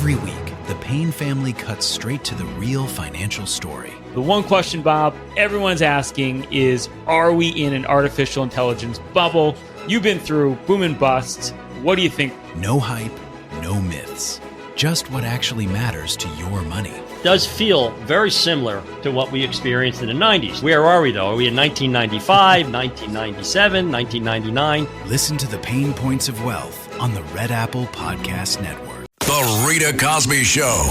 Every week, the Payne family cuts straight to the real financial story. The one question, Bob, everyone's asking is, are we in an artificial intelligence bubble? You've been through boom and bust. What do you think? No hype, no myths. Just what actually matters to your money. Does feel very similar to what we experienced in the 90s. Where are we, though? Are we in 1995, 1997, 1999? Listen to the Pain Points of Wealth on the Red Apple Podcast Network. The Rita Cosby Show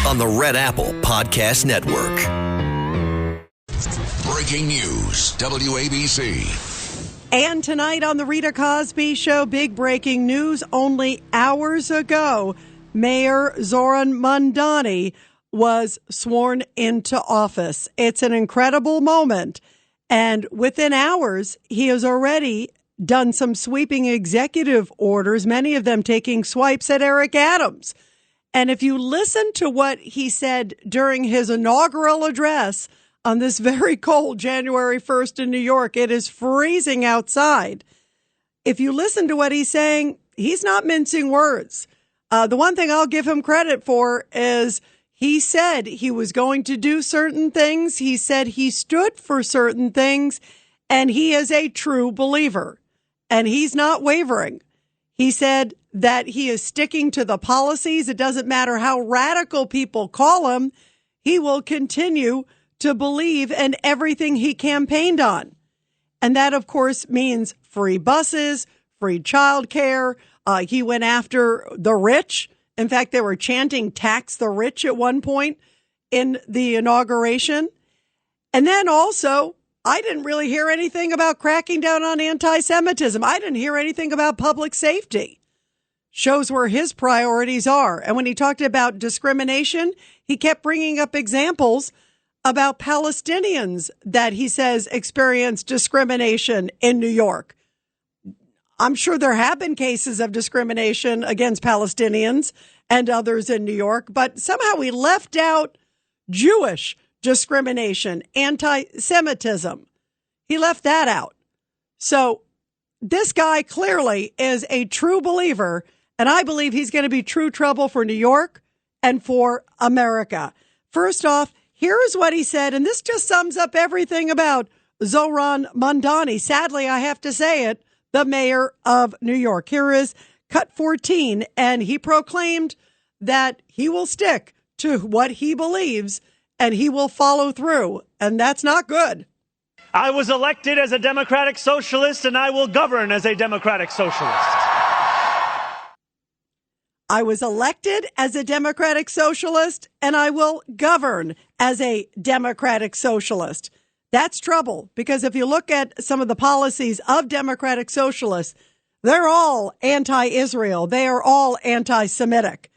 on the Red Apple Podcast Network. Breaking news, WABC. And tonight on the Rita Cosby Show, big breaking news. Only hours ago, Mayor Zohran Mamdani was sworn into office. It's an incredible moment. And within hours, he has already done some sweeping executive orders, many of them taking swipes at Eric Adams. And if you listen to what he said during his inaugural address on this very cold January 1st in New York, it is freezing outside. If you listen to what he's saying, he's not mincing words. The one thing I'll give him credit for is he said he was going to do certain things. He said he stood for certain things, and he is a true believer. And he's not wavering. He said that he is sticking to the policies. It doesn't matter how radical people call him. He will continue to believe in everything he campaigned on. And that, of course, means free buses, free childcare. He went after the rich. In fact, they were chanting tax the rich at one point in the inauguration. And then also, I didn't really hear anything about cracking down on anti-Semitism. I didn't hear anything about public safety. Shows where his priorities are. And when he talked about discrimination, he kept bringing up examples about Palestinians that he says experienced discrimination in New York. I'm sure there have been cases of discrimination against Palestinians and others in New York, but somehow he left out Jewish discrimination, anti-Semitism. He left that out. So this guy clearly is a true believer, and I believe he's going to be true trouble for New York and for America. First off, here is what he said, and this just sums up everything about Zohran Mamdani. Sadly, I have to say it, the mayor of New York. Here is cut 14, and he proclaimed that he will stick to what he believes and he will follow through, and that's not good. I was elected as a democratic socialist, and I will govern as a democratic socialist. I was elected as a democratic socialist, and I will govern as a democratic socialist. That's trouble, because if you look at some of the policies of democratic socialists, they're all anti-Israel. They are all anti-Semitic.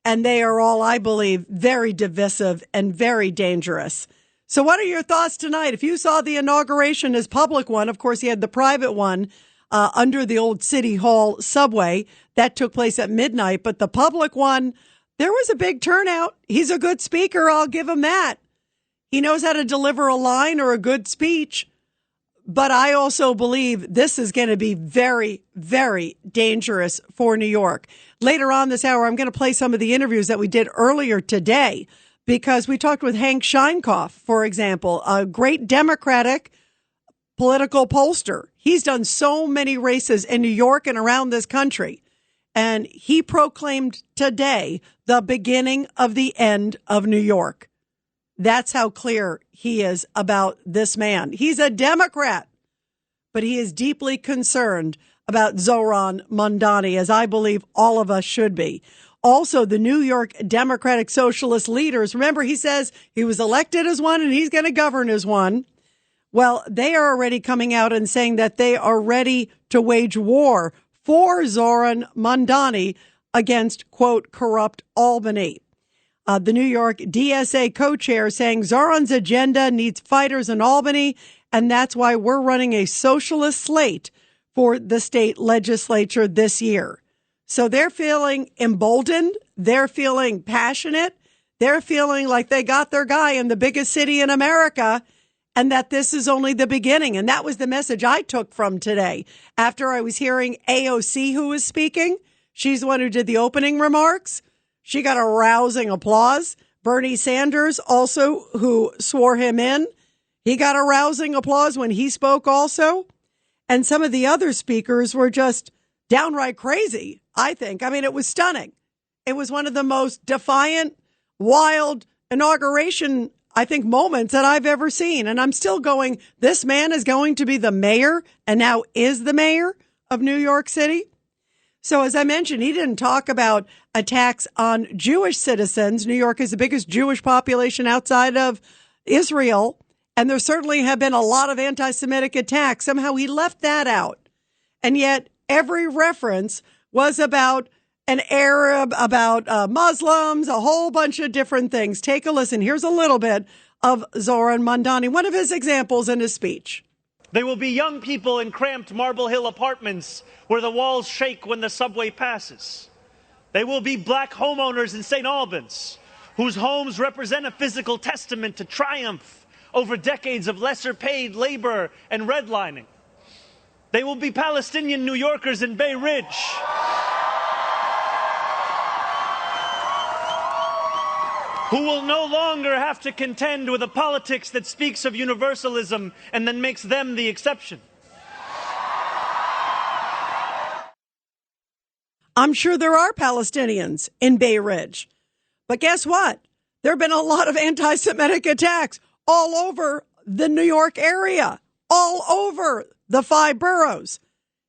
And they are all, I believe, very divisive and very dangerous. So what are your thoughts tonight? If you saw the inauguration as public one, of course, he had the private one under the old City Hall subway. That took place at midnight. But the public one, there was a big turnout. He's a good speaker. I'll give him that. He knows how to deliver a line or a good speech. But I also believe this is going to be very, very dangerous for New York. Later on this hour, I'm going to play some of the interviews that we did earlier today because we talked with Hank Scheinkoff, for example, a great Democratic political pollster. He's done so many races in New York and around this country. And he proclaimed today the beginning of the end of New York. That's how clear he is about this man. He's a Democrat, but he is deeply concerned about Zohran Mamdani, as I believe all of us should be. Also, the New York Democratic Socialist leaders, remember, he says he was elected as one and he's going to govern as one. Well, they are already coming out and saying that they are ready to wage war for Zohran Mamdani against, quote, corrupt Albany. The New York DSA co-chair saying Zohran's agenda needs fighters in Albany, and that's why we're running a socialist slate for the state legislature this year. So they're feeling emboldened. They're feeling passionate. They're feeling like they got their guy in the biggest city in America and that this is only the beginning. And that was the message I took from today. After I was hearing AOC, who was speaking, she's the one who did the opening remarks. She got a rousing applause. Bernie Sanders, also, who swore him in, he got a rousing applause when he spoke also. And some of the other speakers were just downright crazy, I think. I mean, it was stunning. It was one of the most defiant, wild inauguration, I think, moments that I've ever seen. And I'm still going, this man is going to be the mayor and now is the mayor of New York City. So as I mentioned, he didn't talk about attacks on Jewish citizens. New York is the biggest Jewish population outside of Israel. And there certainly have been a lot of anti-Semitic attacks. Somehow he left that out. And yet every reference was about an Arab, about Muslims, a whole bunch of different things. Take a listen. Here's a little bit of Zohran Mamdani, one of his examples in his speech. They will be young people in cramped Marble Hill apartments where the walls shake when the subway passes. They will be black homeowners in St. Albans whose homes represent a physical testament to triumph over decades of lesser paid labor and redlining. They will be Palestinian New Yorkers in Bay Ridge who will no longer have to contend with a politics that speaks of universalism and then makes them the exception. I'm sure there are Palestinians in Bay Ridge. But guess what? There have been a lot of anti-Semitic attacks all over the New York area, all over the 5 boroughs.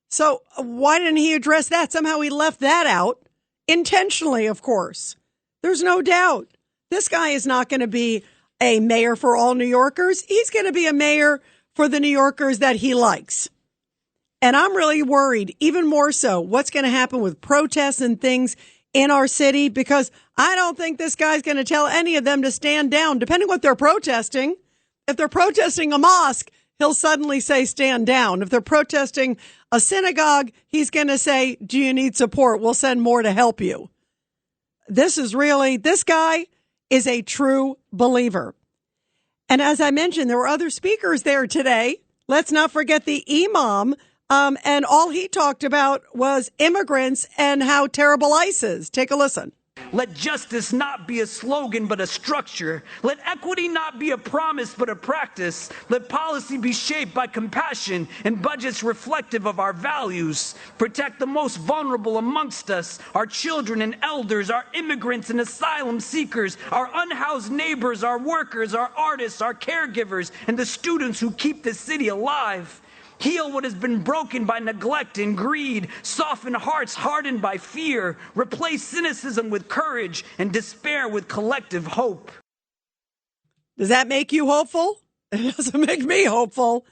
So why didn't he address that? Somehow he left that out, intentionally, of course. There's no doubt. This guy is not going to be a mayor for all New Yorkers. He's going to be a mayor for the New Yorkers that he likes. And I'm really worried, even more so, what's going to happen with protests and things in our city, because I don't think this guy's going to tell any of them to stand down, depending what they're protesting. If they're protesting a mosque, he'll suddenly say stand down. If they're protesting a synagogue, he's going to say, do you need support? We'll send more to help you. This guy is a true believer. And as I mentioned, there were other speakers there today. Let's not forget the imam. And all he talked about was immigrants and how terrible ICE is. Take a listen. Let justice not be a slogan, but a structure. Let equity not be a promise, but a practice. Let policy be shaped by compassion and budgets reflective of our values. Protect the most vulnerable amongst us, our children and elders, our immigrants and asylum seekers, our unhoused neighbors, our workers, our artists, our caregivers, and the students who keep this city alive. Heal what has been broken by neglect and greed. Soften hearts hardened by fear. Replace cynicism with courage and despair with collective hope. Does that make you hopeful? It doesn't make me hopeful.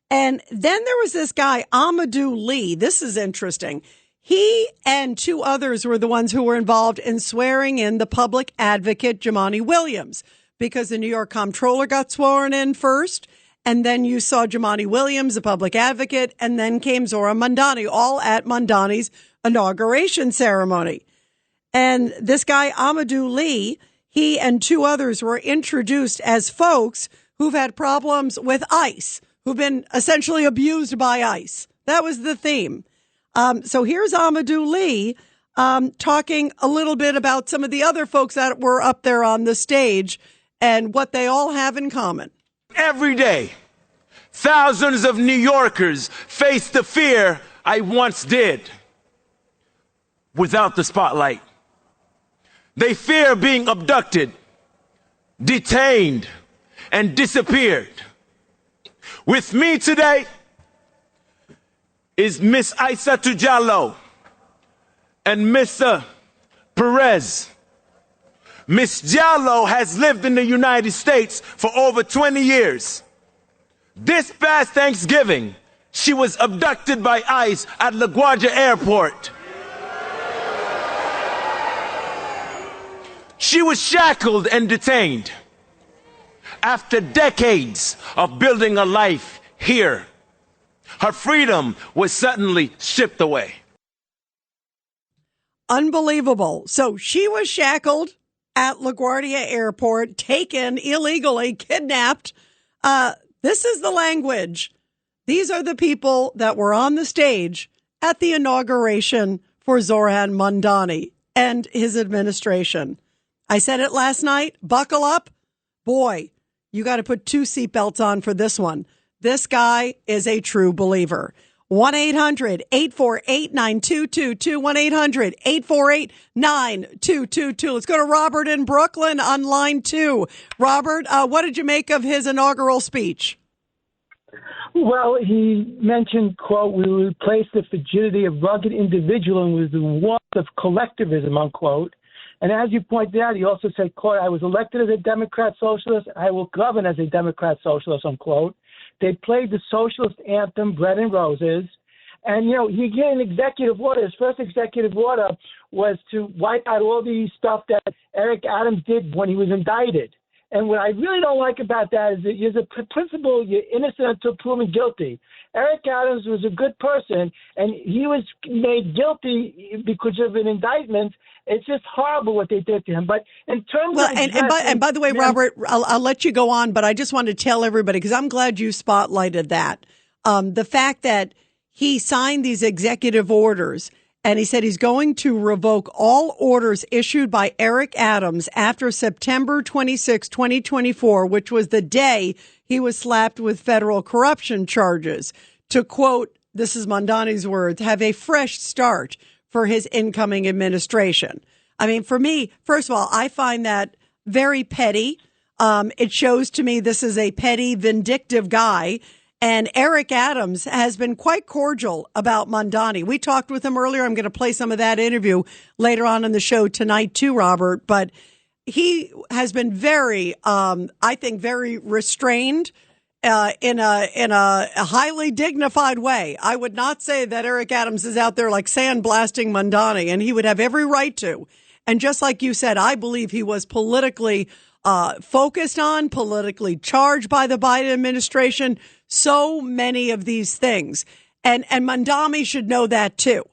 And then there was this guy, Amadou Lee. This is interesting. He and 2 others were the ones who were involved in swearing in the public advocate, Jumaane Williams, because the New York comptroller got sworn in first. And then you saw Jumaane Williams, the public advocate, and then came Zohran Mamdani, all at Mandani's inauguration ceremony. And this guy, Amadou Lee, he and 2 others were introduced as folks who've had problems with ICE, who've been essentially abused by ICE. That was the theme. So here's Amadou Lee talking a little bit about some of the other folks that were up there on the stage and what they all have in common. Every day, thousands of New Yorkers face the fear I once did without the spotlight. They fear being abducted, detained, and disappeared. With me today is Miss Aissatou Diallo and Mr. Perez. Miss Diallo has lived in the United States for over 20 years. This past Thanksgiving, she was abducted by ICE at LaGuardia Airport. She was shackled and detained. After decades of building a life here, her freedom was suddenly stripped away. Unbelievable. So she was shackled at LaGuardia Airport, taken illegally, kidnapped. This is the language. These are the people that were on the stage at the inauguration for Zohran Mamdani. and his administration. I said it last night. Buckle up. Boy, you got to put 2 seatbelts on for this one. This guy is a true believer. 1-800-848-9222. 1-800-848-9222. Let's go to Robert in Brooklyn on line 2. Robert, what did you make of his inaugural speech? Well, he mentioned, quote, we will replace the frigidity of rugged individualism with the warmth of collectivism, unquote. And as you pointed out, he also said, quote, I was elected as a Democrat socialist. I will govern as a Democrat socialist, unquote. They played the socialist anthem, Bread and Roses. And, you know, he gave an executive order. His first executive order was to wipe out all the stuff that Eric Adams did when he was indicted. And what I really don't like about that is that there's a principle, you're innocent until proven guilty. Eric Adams was a good person, and he was made guilty because of an indictment. It's just horrible what they did to him. But in terms of and by the way, Robert, I'll let you go on, but I just want to tell everybody, because I'm glad you spotlighted that. The fact that he signed these executive orders, and he said he's going to revoke all orders issued by Eric Adams after September 26, 2024, which was the day he was slapped with federal corruption charges, to, quote, this is Mandani's words, have a fresh start for his incoming administration. I mean, for me, first of all, I find that very petty. It shows to me this is a petty, vindictive guy. And Eric Adams has been quite cordial about Mandani. We talked with him earlier. I'm going to play some of that interview later on in the show tonight too, Robert. But he has been very, I think, very restrained in a highly dignified way. I would not say that Eric Adams is out there like sandblasting Mandani, and he would have every right to. And just like you said, I believe he was politically focused on, politically charged by the Biden administration. So many of these things. And Mandani should know that too.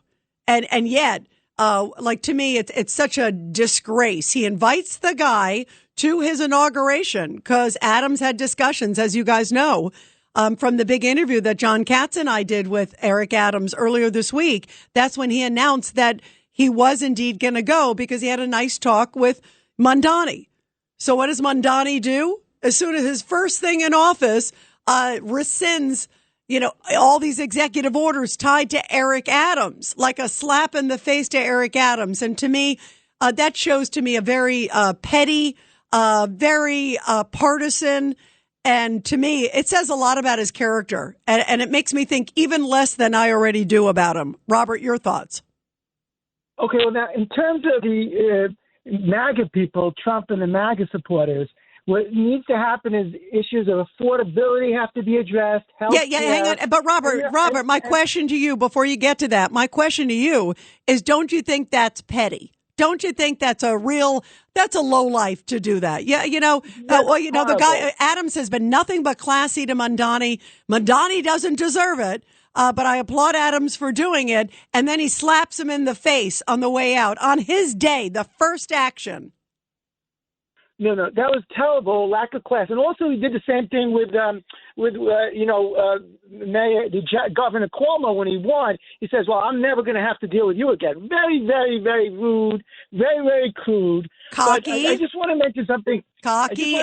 And yet, like, to me, it's such a disgrace. He invites the guy to his inauguration because Adams had discussions, as you guys know, from the big interview that John Katz and I did with Eric Adams earlier this week. That's when he announced that he was indeed going to go because he had a nice talk with Mandani. So what does Mandani do? As soon as his first thing in office, rescinds, all these executive orders tied to Eric Adams, like a slap in the face to Eric Adams. And to me, that shows to me a very petty, very partisan. And to me, it says a lot about his character. And it makes me think even less than I already do about him. Robert, your thoughts? Okay, well, now, in terms of the MAGA people, Trump and the MAGA supporters, what needs to happen is issues of affordability have to be addressed. Hang on. But Robert, my question to you before you get to that, my question to you is, don't you think that's petty? Don't you think that's a low life to do that? Yeah, the guy, Adams, has been nothing but classy to Mandani. Mandani doesn't deserve it. But I applaud Adams for doing it. And then he slaps him in the face on the way out on his day, the first action. No, that was terrible, lack of class. And also he did the same thing with Governor Cuomo when he won. He says, well, I'm never going to have to deal with you again. Very, very, very rude, very, very crude. Cocky. I just want to mention something. Cocky,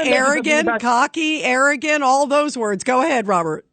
arrogant, all those words. Go ahead, Robert.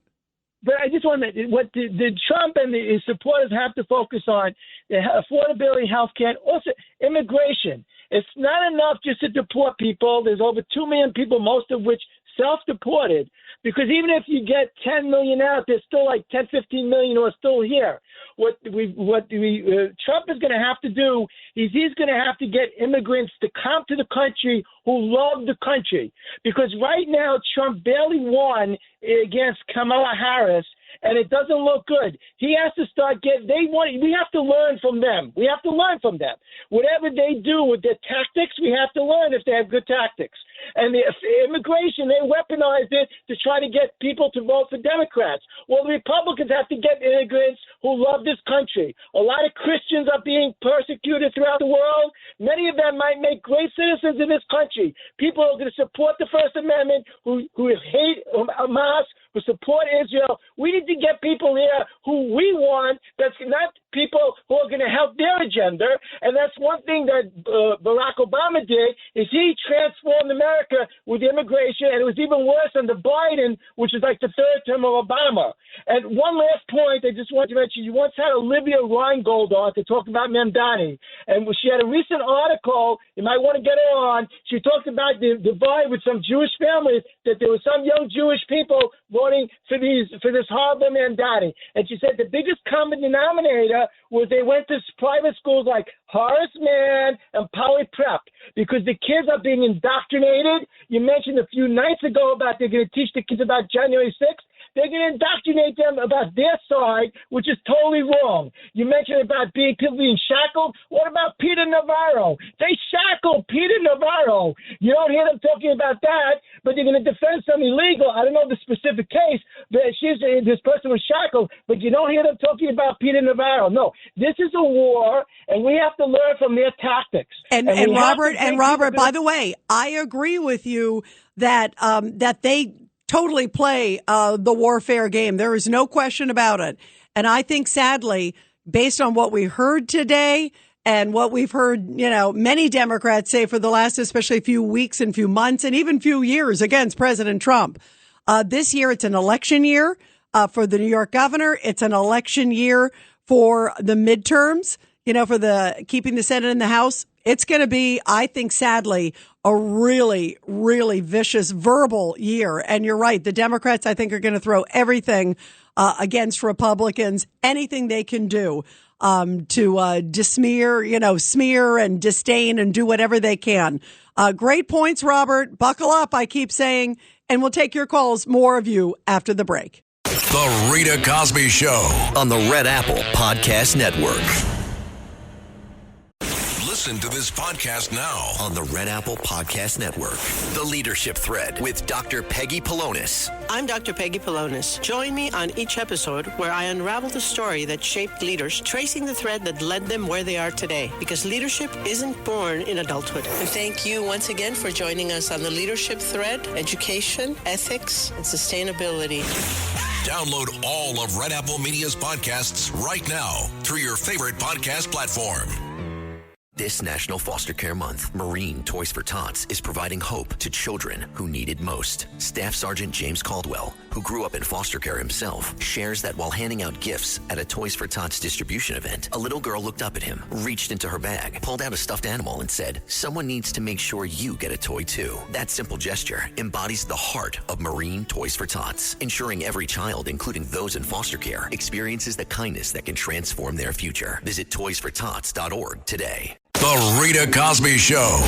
But I just want to mention what did Trump and his supporters have to focus on: the affordability, health care, also immigration. It's not enough just to deport people. There's over 2 million people, most of which self-deported, because even if you get 10 million out, there's still like 10, 15 million who are still here. What Trump is going to have to do is he's going to have to get immigrants to come to the country who love the country, because right now Trump barely won against Kamala Harris, and it doesn't look good. He has to start we have to learn from them. We have to learn from them. Whatever they do with their tactics, we have to learn if they have good tactics. And the immigration, they weaponized it to try to get people to vote for Democrats. Well, the Republicans have to get immigrants who love this country. A lot of Christians are being persecuted throughout the world. Many of them might make great citizens in this country. People who are going to support the First Amendment, who hate Hamas, who support Israel. We need to get people here who we want. That's not people who are going to help their agenda. And that's one thing that Barack Obama did, is he transformed America with immigration, and it was even worse under Biden, which is like the third term of Obama. And one last point I just want to mention, you once had Olivia Reingold on to talk about Mandani, and she had a recent article, you might want to get her on. She talked about the divide with some Jewish families, that there were some young Jewish people voting for this horrible Mandani. And she said the biggest common denominator was they went to private schools like Horace Mann and Poly Prep, because the kids are being indoctrinated. You mentioned a few nights ago about they're going to teach the kids about January 6th. They're going to indoctrinate them about their side, which is totally wrong. You mentioned about people being shackled. What about Peter Navarro? They shackled Peter Navarro. You don't hear them talking about that, but they're going to defend some illegal. I don't know the specific case, but this person was shackled, but you don't hear them talking about Peter Navarro. No, this is a war, and we have to learn from their tactics. And Robert, by the way, I agree with you that that they totally play the warfare game. There is no question about it. And I think, sadly, based on what we heard today and what we've heard, many Democrats say for the last, especially few weeks and few months and even few years against President Trump, this year it's an election year for the New York governor. It's an election year for the midterms, for the keeping the Senate in the House. It's going to be, I think, sadly, a really, really vicious verbal year. And you're right. The Democrats, I think, are going to throw everything against Republicans, anything they can do to smear and disdain and do whatever they can. Great points, Robert. Buckle up, I keep saying, and we'll take your calls, more of you after the break. The Rita Cosby Show on the Red Apple Podcast Network. Listen to this podcast now on the Red Apple Podcast Network. The Leadership Thread with Dr. Peggy Polonis. I'm Dr. Peggy Polonis. Join me on each episode where I unravel the story that shaped leaders, tracing the thread that led them where they are today. Because leadership isn't born in adulthood. And thank you once again for joining us on the Leadership Thread, education, ethics, and sustainability. Download all of Red Apple Media's podcasts right now through your favorite podcast platform. This National Foster Care Month, Marine Toys for Tots is providing hope to children who need it most. Staff Sergeant James Caldwell, who grew up in foster care himself, shares that while handing out gifts at a Toys for Tots distribution event, a little girl looked up at him, reached into her bag, pulled out a stuffed animal and said, "Someone needs to make sure you get a toy too." That simple gesture embodies the heart of Marine Toys for Tots, ensuring every child, including those in foster care, experiences the kindness that can transform their future. Visit toysfortots.org today. The Rita Cosby Show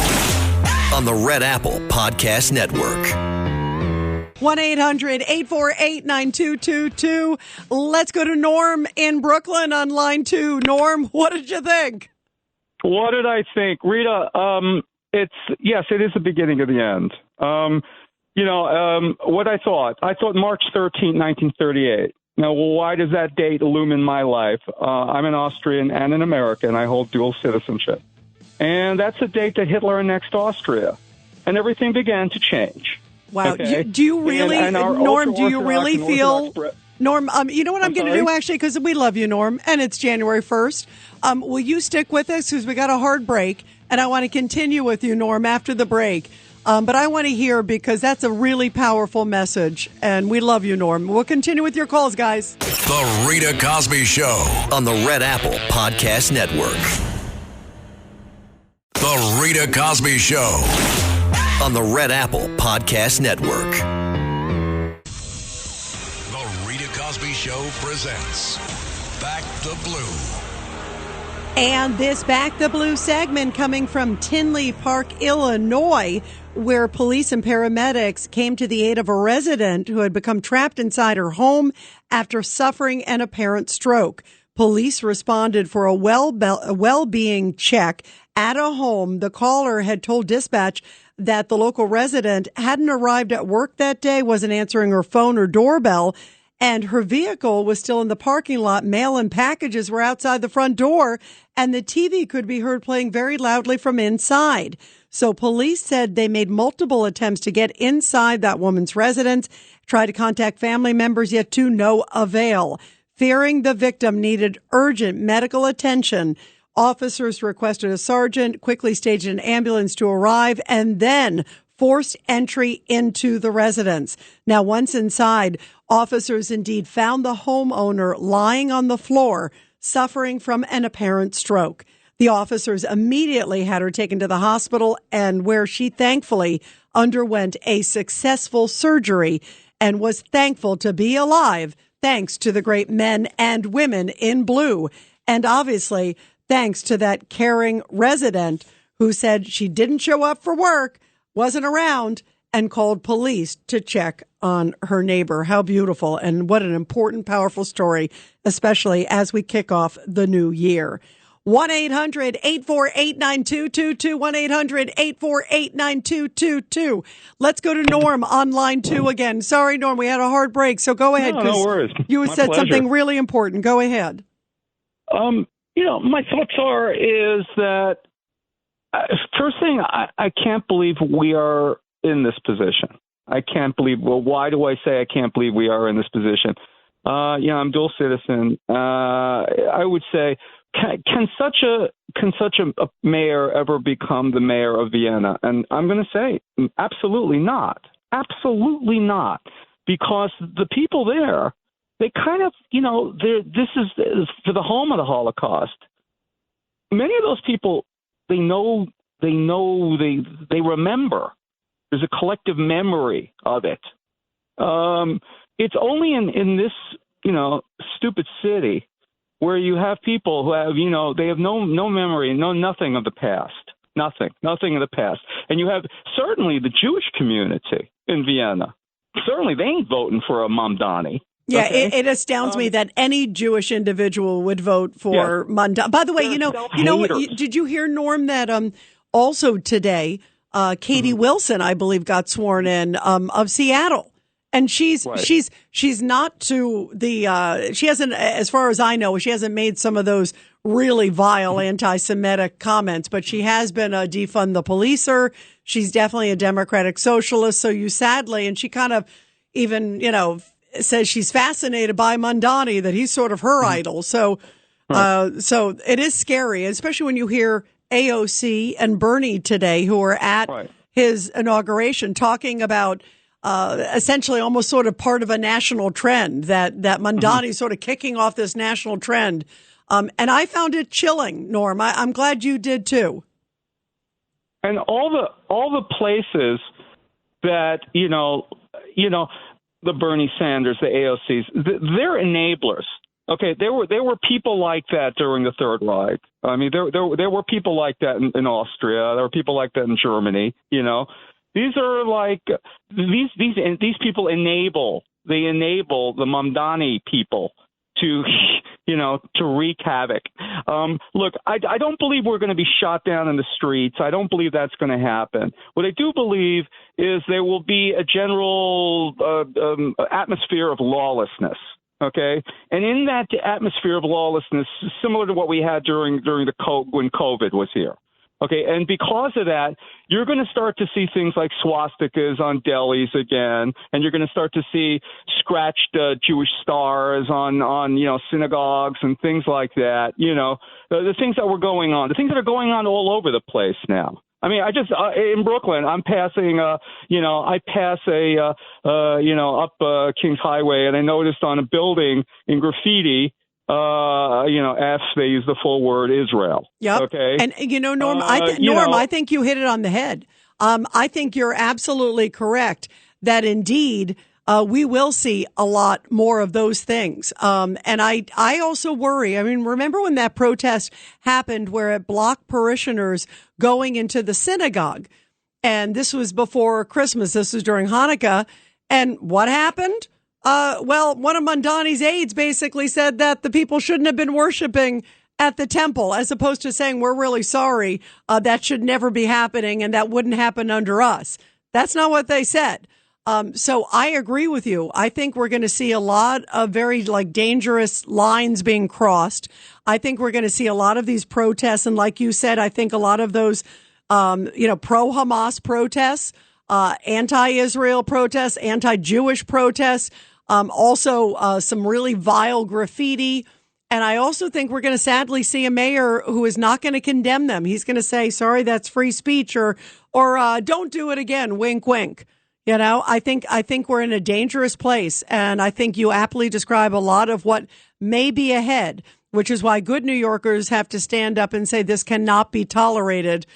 on the Red Apple Podcast Network. 1-800-848-9222. Let's go to Norm in Brooklyn on line 2. Norm, what did you think? What did I think? Rita, it is the beginning of the end. What I thought March 13, 1938. Now, why does that date illumine my life? I'm an Austrian and an American. I hold dual citizenship. And that's the date that Hitler annexed Austria. And everything began to change. Wow. Okay? Do you really, Norm, do you really feel, Norm, you know what I'm going to do, actually, because we love you, Norm, and it's January 1st. Will you stick with us, because we got a hard break, and I want to continue with you, Norm, after the break. But I want to hear, because that's a really powerful message, and we love you, Norm. We'll continue with your calls, guys. The Rita Cosby Show on the Red Apple Podcast Network. The Rita Cosby Show on the Red Apple Podcast Network. The Rita Cosby Show presents Back the Blue. And this Back the Blue segment coming from Tinley Park, Illinois, where police and paramedics came to the aid of a resident who had become trapped inside her home after suffering an apparent stroke. Police responded for a well-being check at a home. The caller had told dispatch that the local resident hadn't arrived at work that day, wasn't answering her phone or doorbell, and her vehicle was still in the parking lot. Mail and packages were outside the front door, and the TV could be heard playing very loudly from inside. So police said they made multiple attempts to get inside that woman's residence, tried to contact family members, yet to no avail. Fearing the victim needed urgent medical attention, officers requested a sergeant, quickly staged an ambulance to arrive, and then forced entry into the residence. Now, once inside, officers indeed found the homeowner lying on the floor, suffering from an apparent stroke. The officers immediately had her taken to the hospital, and where she thankfully underwent a successful surgery and was thankful to be alive, thanks to the great men and women in blue. And obviously, thanks to that caring resident who said she didn't show up for work, wasn't around, and called police to check on her neighbor. How beautiful, and what an important, powerful story, especially as we kick off the new year. 1-800-848-9222, 1-800-848-9222. Let's go to Norm on line 2 again. Sorry, Norm, we had a hard break, so go ahead. No worries. You My said pleasure. something really important. Go ahead. My thoughts is that first thing, I can't believe we are in this position. I can't believe. Well, why do I say I can't believe we are in this position? I'm dual citizen. I would say, can such a mayor ever become the mayor of Vienna? And I'm going to say, absolutely not. Absolutely not, because the people there, they kind of, this is for the home of the Holocaust. Many of those people, they remember. There's a collective memory of it. It's only in this, stupid city where you have people who have, they have no memory, nothing of the past, nothing of the past. And you have certainly the Jewish community in Vienna. Certainly they ain't voting for a Mamdani. Yeah, okay? it astounds me that any Jewish individual would vote for Mandani. By the way, you know what? Did you hear, Norm, that also today, Katie Wilson, I believe, got sworn in of Seattle, and she's not to the she hasn't, as far as I know, she hasn't made some of those really vile anti-Semitic comments, but she has been a defund the policer. She's definitely a democratic socialist. So and she kind of even says she's fascinated by Mandani, that he's sort of her idol. So, so it is scary, especially when you hear AOC and Bernie today, who are at his inauguration, talking about essentially almost sort of part of a national trend, that Mandani is sort of kicking off this national trend. And I found it chilling, Norm. I'm glad you did too. And all the places that, the Bernie Sanders, the AOCs, they're enablers. Okay, there were people like that during the Third Reich. I mean, there were people like that in Austria. There were people like that in Germany. These are like these people enable the Mamdani people to wreak havoc. Look, I don't believe we're going to be shot down in the streets. I don't believe that's going to happen. What I do believe is there will be a general atmosphere of lawlessness. Okay, and in that atmosphere of lawlessness, similar to what we had during when COVID was here. Okay, and because of that, you're going to start to see things like swastikas on delis again, and you're going to start to see scratched Jewish stars on synagogues and things like that. The things that were going on, the things that are going on all over the place now. I mean, I just in Brooklyn, I'm passing. I pass up Kings Highway, and I noticed on a building in graffiti. F, they use the full word Israel. Yep. Okay. And Norm, I think you hit it on the head. I think you're absolutely correct that indeed we will see a lot more of those things. And I also worry. I mean, remember when that protest happened where it blocked parishioners going into the synagogue? And this was before Christmas. This was during Hanukkah. And what happened? One of Mandani's aides basically said that the people shouldn't have been worshiping at the temple, as opposed to saying, we're really sorry, that should never be happening and that wouldn't happen under us. That's not what they said. So I agree with you. I think we're going to see a lot of very dangerous lines being crossed. I think we're going to see a lot of these protests. And like you said, I think a lot of those, pro-Hamas protests, anti-Israel protests, anti-Jewish protests, also some really vile graffiti. And I also think we're going to sadly see a mayor who is not going to condemn them. He's going to say, sorry, that's free speech, or don't do it again. Wink, wink. I think we're in a dangerous place, and I think you aptly describe a lot of what may be ahead, which is why good New Yorkers have to stand up and say this cannot be tolerated.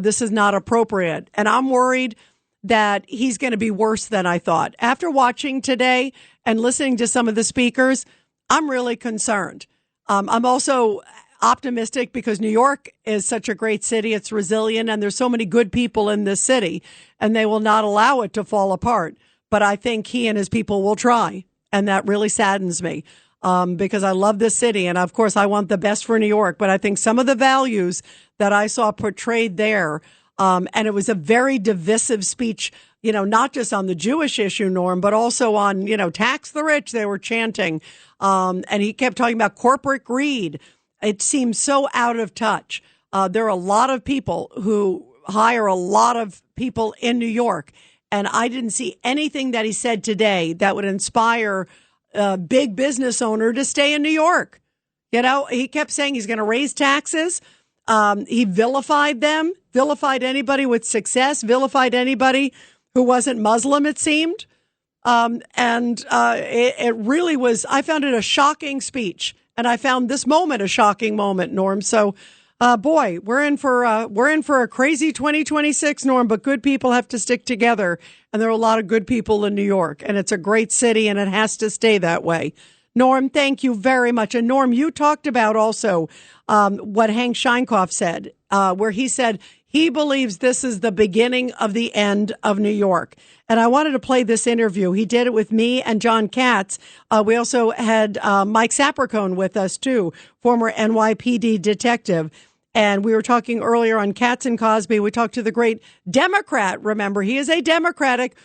This is not appropriate. And I'm worried that he's going to be worse than I thought. After watching today and listening to some of the speakers, I'm really concerned. I'm also optimistic because New York is such a great city. It's resilient, and there's so many good people in this city, and they will not allow it to fall apart. But I think he and his people will try, and that really saddens me because I love this city, and of course I want the best for New York. But I think some of the values that I saw portrayed there, and it was a very divisive speech, not just on the Jewish issue, Norm, but also on, tax the rich, they were chanting. And he kept talking about corporate greed. It seems so out of touch. There are a lot of people who hire a lot of people in New York, and I didn't see anything that he said today that would inspire a big business owner to stay in New York. He kept saying he's going to raise taxes. He vilified them, vilified anybody with success, vilified anybody who wasn't Muslim, it seemed. It really was, I found it a shocking speech. And I found this moment a shocking moment, Norm. So, we're in for a crazy 2026, Norm, but good people have to stick together. And there are a lot of good people in New York, and it's a great city, and it has to stay that way. Norm, thank you very much. And Norm, you talked about also what Hank Scheinkoff said, where he said he believes this is the beginning of the end of New York. And I wanted to play this interview. He did it with me and John Katz. We also had Mike Sapercone with us, too, former NYPD detective. And we were talking earlier on Katz and Cosby. We talked to the great Democrat. Remember, he is a Democratic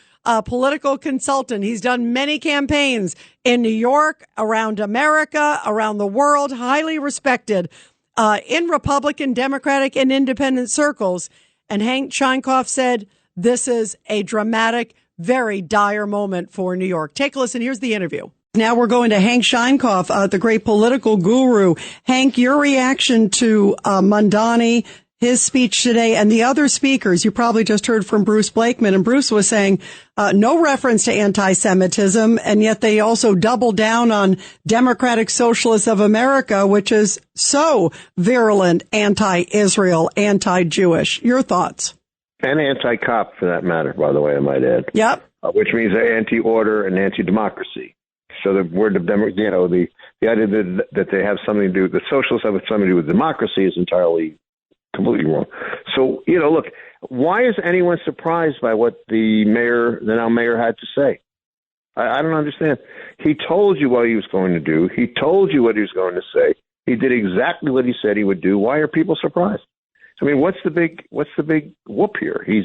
political consultant. He's done many campaigns in New York, around America, around the world, highly respected in Republican, Democratic, and independent circles. And Hank Scheinkoff said, this is a dramatic, very dire moment for New York. Take a listen. Here's the interview. Now we're going to Hank Scheinkoff, the great political guru. Hank, your reaction to Mandani, his speech today, and the other speakers. You probably just heard from Bruce Blakeman, and Bruce was saying no reference to anti-Semitism, and yet they also doubled down on Democratic Socialists of America, which is so virulent, anti-Israel, anti-Jewish. Your thoughts? And anti-cop, for that matter, by the way, I might add. Yep. Which means anti-order and anti-democracy. So the word of the idea that they have something to do, the socialists have something to do with democracy is entirely, completely wrong. So, look, why is anyone surprised by what the now mayor had to say? I don't understand. He told you what he was going to do. He told you what he was going to say. He did exactly what he said he would do. Why are people surprised? I mean, what's the big whoop here? He's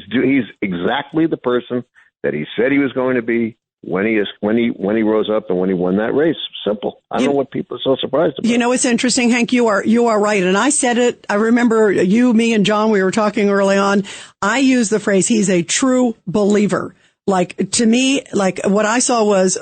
exactly the person that he said he was going to be when he rose up and when he won that race. Simple. I don't know what people are so surprised about. It's interesting, Hank. You are right, and I said it. I remember you, me, and John. We were talking early on. I used the phrase, "He's a true believer." To me, what I saw was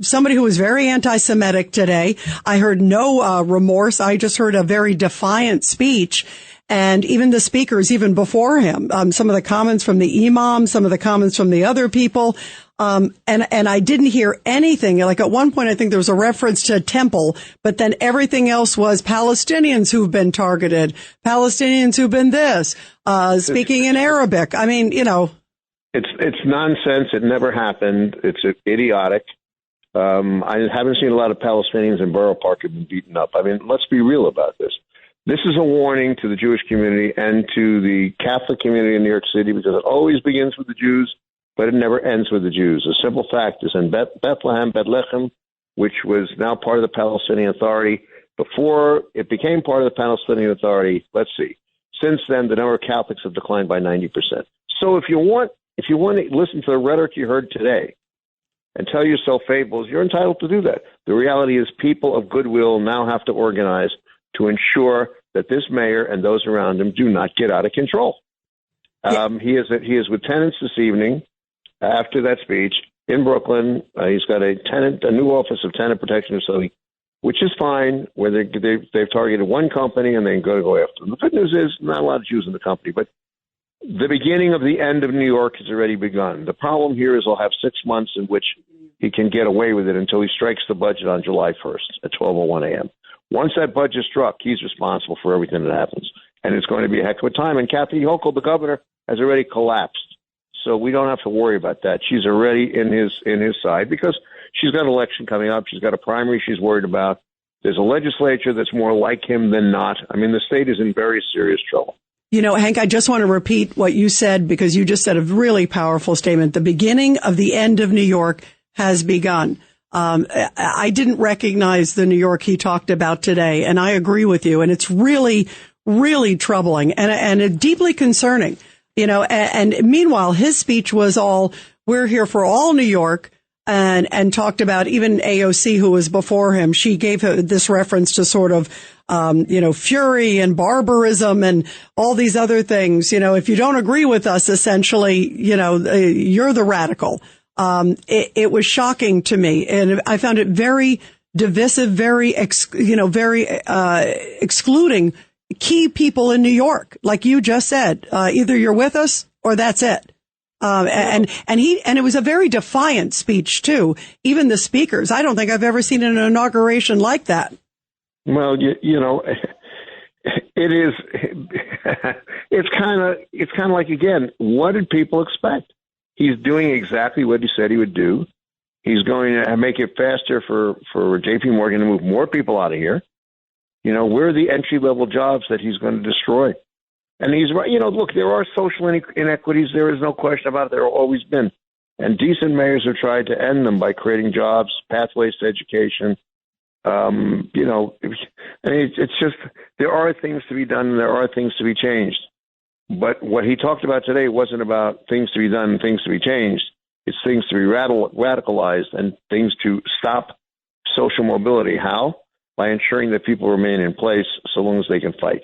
somebody who was very anti-Semitic today. I heard no remorse. I just heard a very defiant speech. And even the speakers, even before him, some of the comments from the imam, some of the comments from the other people, and I didn't hear anything. At one point, I think there was a reference to a temple, but then everything else was Palestinians who've been targeted, Palestinians who've been this, speaking in Arabic. I mean, It's nonsense. It never happened. It's idiotic. I haven't seen a lot of Palestinians in Borough Park have been beaten up. I mean, let's be real about this. This is a warning to the Jewish community and to the Catholic community in New York City, because it always begins with the Jews, but it never ends with the Jews. A simple fact is in Bethlehem, which was now part of the Palestinian Authority, before it became part of the Palestinian Authority, since then, the number of Catholics have declined by 90%. So if you want If you want to listen to the rhetoric you heard today and tell yourself fables, you're entitled to do that. The reality is people of goodwill now have to organize to ensure that this mayor and those around him do not get out of control. He is with tenants this evening after that speech in Brooklyn. He's got a new office of tenant protection facility, which is fine, where they've targeted one company and they're going to go after them. The good news is not a lot of Jews in the company, but the beginning of the end of New York has already begun. The problem here is he'll have 6 months in which he can get away with it until he strikes the budget on July 1st at 12:01 a.m. Once that budget's struck, he's responsible for everything that happens. And it's going to be a heck of a time. And Kathy Hochul, the governor, has already collapsed. So we don't have to worry about that. She's already in his side because she's got an election coming up. She's got a primary she's worried about. There's a legislature that's more like him than not. I mean, the state is in very serious trouble. You know, Hank, I just want to repeat what you said because you just said a really powerful statement. The beginning of the end of New York has begun. I didn't recognize the New York he talked about today, and I agree with you. And it's really, really troubling and deeply concerning. You know, and meanwhile, his speech was all, we're here for all New York, and talked about even AOC, who was before him. She gave this reference to sort of, fury and barbarism and all these other things. You know, if you don't agree with us, essentially, you're the radical. It was shocking to me, and I found it very divisive, very excluding key people in New York. Like you just said, either you're with us or that's it. And it was a very defiant speech too. Even the speakers, I don't think I've ever seen an inauguration like that. Well, it is, it's kind of like, again, what did people expect? He's doing exactly what he said he would do. He's going to make it faster for JP Morgan to move more people out of here. Where are the entry-level jobs that he's going to destroy? And he's right. Look, there are social inequities. There is no question about it. There have always been. And decent mayors have tried to end them by creating jobs, pathways to education. It's just, there are things to be done and there are things to be changed. But what he talked about today wasn't about things to be done and things to be changed. It's things to be radicalized and things to stop social mobility. How? By ensuring that people remain in place so long as they can fight.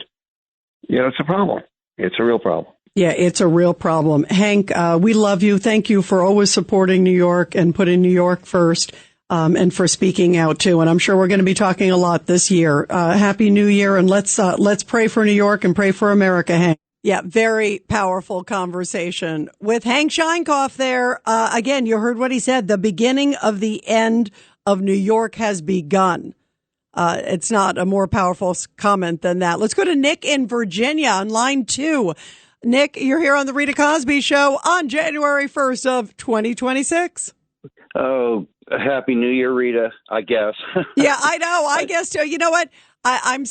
It's a problem. It's a real problem. Yeah, it's a real problem. Hank, we love you. Thank you for always supporting New York and putting New York first, and for speaking out too. And I'm sure we're going to be talking a lot this year. Happy New Year, and let's pray for New York and pray for America, Hank. Yeah, very powerful conversation with Hank Scheinkoff there. Again, you heard what he said. The beginning of the end of New York has begun. It's not a more powerful comment than that. Let's go to Nick in Virginia on line 2. Nick, you're here on the Rita Cosby Show on January 1st of 2026. Oh, Happy New Year, Rita, I guess. Yeah, I know. I guess too. You know what? I'm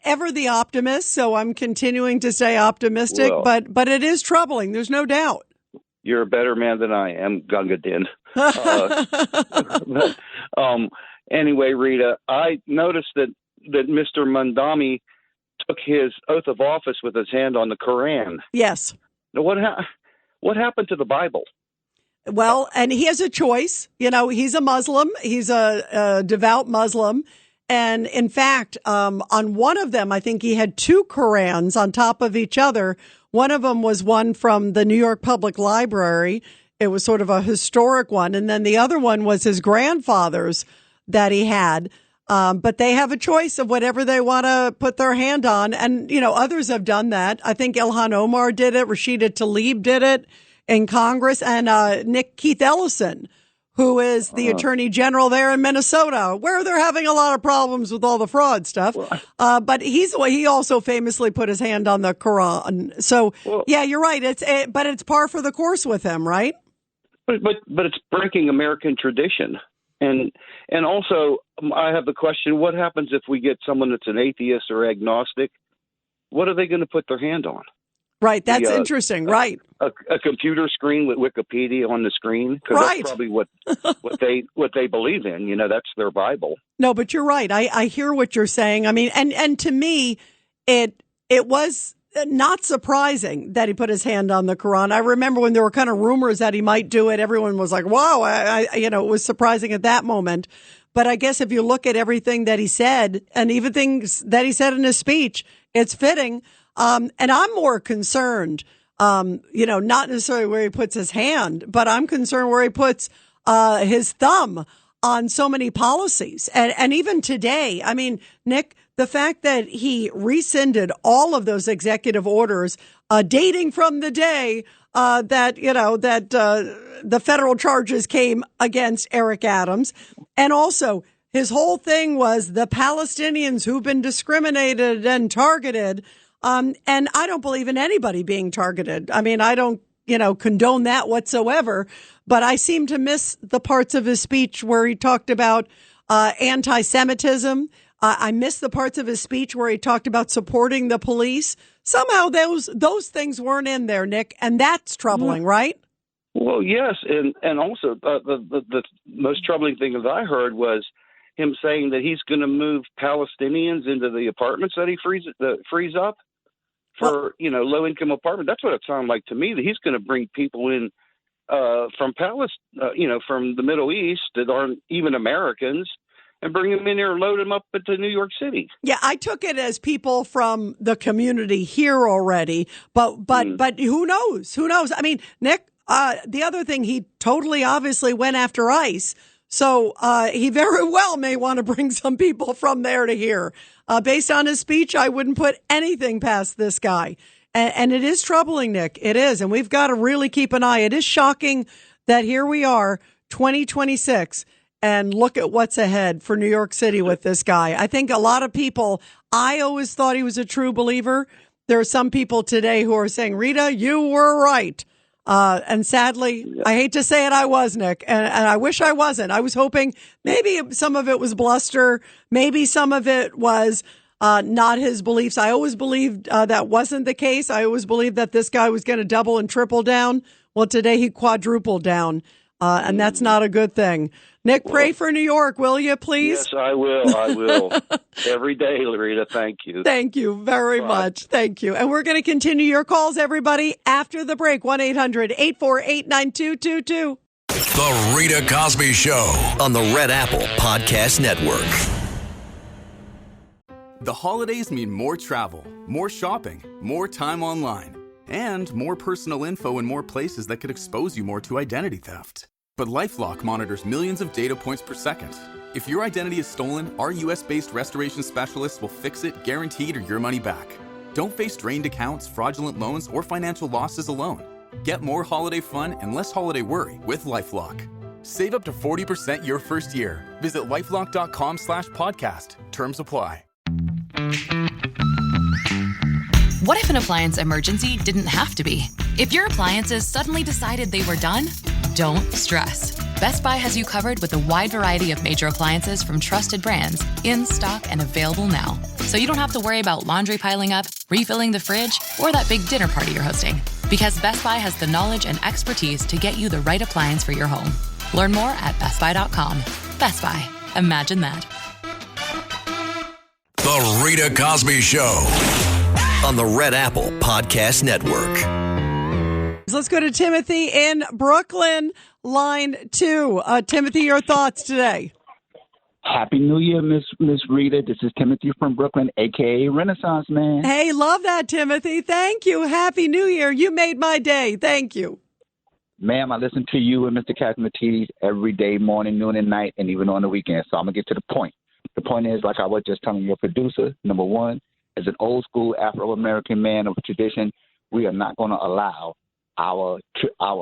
ever the optimist, so I'm continuing to stay optimistic, well, but it is troubling. There's no doubt. You're a better man than I am, Gunga Din. Anyway, Rita, I noticed that Mr. Mandani took his oath of office with his hand on the Quran. Yes. Now, what happened to the Bible? Well, and he has a choice. He's a Muslim. He's a devout Muslim. And in fact, on one of them, I think he had 2 Qurans on top of each other. One of them was one from the New York Public Library. It was sort of a historic one. And then the other one was his grandfather's that he had. But they have a choice of whatever they want to put their hand on. And, others have done that. I think Ilhan Omar did it. Rashida Tlaib did it in Congress. And Keith Ellison, who is the attorney general there in Minnesota, where they're having a lot of problems with all the fraud stuff. But he also famously put his hand on the Quran. So, yeah, you're right. But it's par for the course with him, right? But it's breaking American tradition. And also, I have the question, what happens if we get someone that's an atheist or agnostic? What are they going to put their hand on? Right. That's interesting. Right. A computer screen with Wikipedia on the screen. Because right. That's probably what they believe in. That's their Bible. No, but you're right. I hear what you're saying. I mean, and to me, it was not surprising that he put his hand on the Quran. I remember when there were kind of rumors that he might do it, everyone was like, wow, it was surprising at that moment. But I guess if you look at everything that he said and even things that he said in his speech, it's fitting. And I'm more concerned, not necessarily where he puts his hand, but I'm concerned where he puts his thumb on so many policies. And even today, I mean, Nick, the fact that he rescinded all of those executive orders dating from the day that the federal charges came against Eric Adams. And also his whole thing was the Palestinians who've been discriminated and targeted. And I don't believe in anybody being targeted. I mean, I don't, condone that whatsoever. But I seem to miss the parts of his speech where he talked about anti-Semitism. I missed the parts of his speech where he talked about supporting the police. Somehow those things weren't in there, Nick, and that's troubling, right? Well, yes, and also the most troubling thing that I heard was him saying that he's going to move Palestinians into the apartments that he frees up for low-income apartments. That's what it sounded like to me, that he's going to bring people in from Palestine, from the Middle East that aren't even Americans, and bring them in here and load them up into New York City. Yeah, I took it as people from the community here already, but who knows? Who knows? I mean, Nick, the other thing, he totally obviously went after ICE, so he very well may want to bring some people from there to here. Based on his speech, I wouldn't put anything past this guy. And it is troubling, Nick. It is, and we've got to really keep an eye. It is shocking that here we are, 2026, and look at what's ahead for New York City with this guy. I think a lot of people, I always thought he was a true believer. There are some people today who are saying, Rita, you were right. And sadly, I hate to say it, I was, Nick, and I wish I wasn't. I was hoping maybe some of it was bluster. Maybe some of it was not his beliefs. I always believed that wasn't the case. I always believed that this guy was going to double and triple down. Well, today he quadrupled down, and that's not a good thing. Nick, pray for New York, will you, please? Yes, I will. I will. Every day, Rita. Thank you. Thank you very much. Thank you. And we're going to continue your calls, everybody, after the break. 1-800-848-9222. The Rita Cosby Show on the Red Apple Podcast Network. The holidays mean more travel, more shopping, more time online, and more personal info in more places that could expose you more to identity theft. But LifeLock monitors millions of data points per second. If your identity is stolen, our U.S.-based restoration specialists will fix it, guaranteed, or your money back. Don't face drained accounts, fraudulent loans, or financial losses alone. Get more holiday fun and less holiday worry with LifeLock. Save up to 40% your first year. Visit LifeLock.com/podcast. Terms apply. What if an appliance emergency didn't have to be? If your appliances suddenly decided they were done, don't stress. Best Buy has you covered with a wide variety of major appliances from trusted brands, in stock and available now. So you don't have to worry about laundry piling up, refilling the fridge, or that big dinner party you're hosting. Because Best Buy has the knowledge and expertise to get you the right appliance for your home. Learn more at bestbuy.com. Best Buy. Imagine that. The Rita Cosby Show on the Red Apple Podcast Network. Let's go to Timothy in Brooklyn, line 2. Timothy, your thoughts today? Happy New Year, Miss Rita. This is Timothy from Brooklyn, a.k.a. Renaissance Man. Hey, love that, Timothy. Thank you. Happy New Year. You made my day. Thank you. Ma'am, I listen to you and Mr. Kazimatides every day, morning, noon, and night, and even on the weekends. So I'm going to get to the point. The point is, like I was just telling your producer, number one, as an old-school Afro-American man of tradition, we are not going to allow our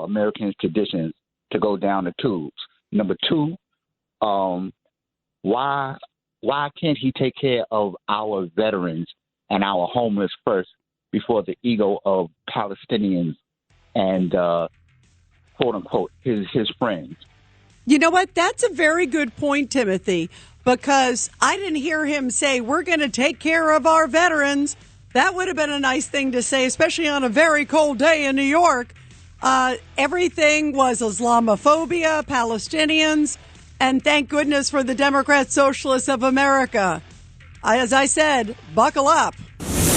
American traditions to go down the tubes. Number two, why can't he take care of our veterans and our homeless first before the ego of Palestinians and quote unquote his friends? You know what? That's a very good point, Timothy, because I didn't hear him say we're going to take care of our veterans. That would have been a nice thing to say, especially on a very cold day in New York. Everything was Islamophobia, Palestinians, and thank goodness for the Democrat Socialists of America. As I said, buckle up.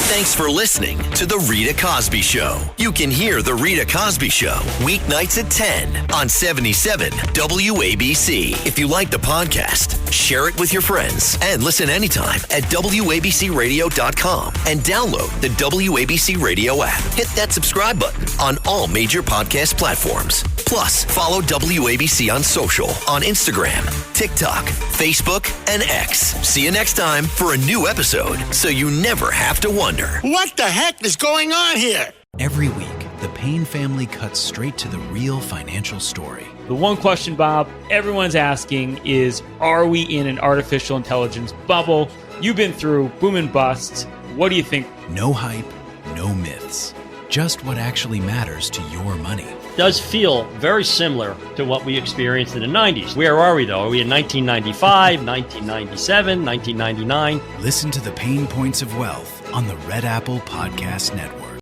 Thanks for listening to The Rita Cosby Show. You can hear The Rita Cosby Show weeknights at 10 on 77 WABC. If you like the podcast, share it with your friends and listen anytime at WABCRadio.com and download the WABC Radio app. Hit that subscribe button on all major podcast platforms. Plus, follow WABC on social on Instagram, TikTok, Facebook, and X. See you next time for a new episode so you never have to wonder. What the heck is going on here? Every week, the Payne family cuts straight to the real financial story. The one question, Bob, everyone's asking is, are we in an artificial intelligence bubble? You've been through boom and bust. What do you think? No hype, no myths. Just what actually matters to your money. Does feel very similar to what we experienced in the 90s. Where are we, though? Are we in 1995, 1997, 1999? Listen to the Pain Points of Wealth on the Red Apple Podcast Network.